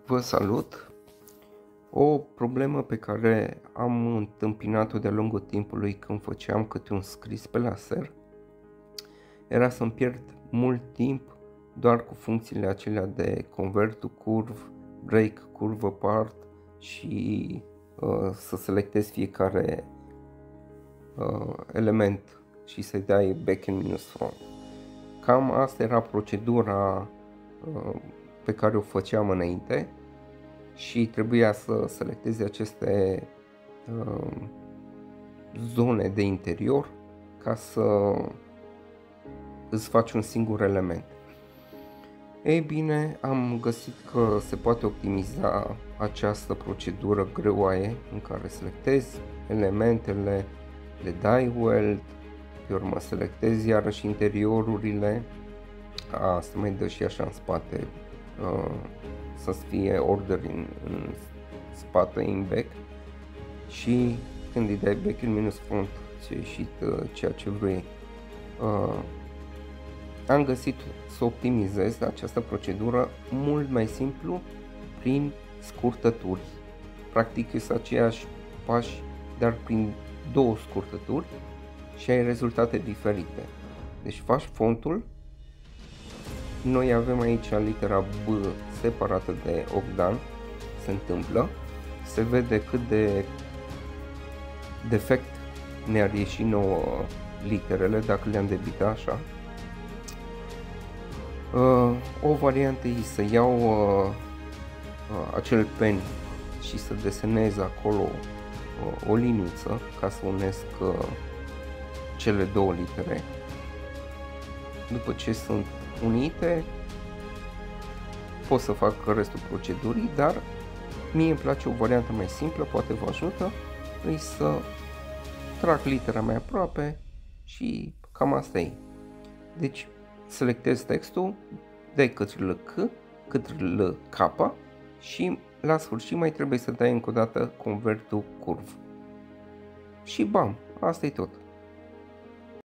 Vă salut! O problemă pe care am întâmpinat-o de-a lungul timpului când făceam câte un scris pe laser era să-mi pierd mult timp doar cu funcțiile acelea de convert to curve, break curve apart și să selectez fiecare element și să-i dai back and minus front. Cam asta era procedura pe care o făceam înainte și trebuia să selectezi aceste zone de interior ca să îți faci un singur element. Ei bine, am găsit că se poate optimiza această procedură greoaie în care selectezi elementele, le dai weld, pe urmă selectezi iarăși interiorurile, asta mai dă și așa în spate să fie order în spate, in back, și când îi dai back în minus front ți-a ieșit ceea ce vrei. Am găsit să optimizez această procedură mult mai simplu prin scurtături. Practic este aceiași pași, dar prin două scurtături și ai rezultate diferite. Deci faci fontul, noi avem aici litera B separată de Ogdan, se întâmplă, se vede cât de defect ne-ar ieși nouă literele dacă le-am debitat așa. O variantă e să iau acel pen și să desenez acolo o liniuță ca să unesc cele două litere. După ce sunt unite, pot să fac restul procedurii, dar mie îmi place o variantă mai simplă, poate vă ajută, e să trag litera mai aproape și cam asta e. Deci selectez textul, dai cât LK, cât LK și la sfârșit mai trebuie să dai încă o dată convert to curve. Și bam, asta e tot.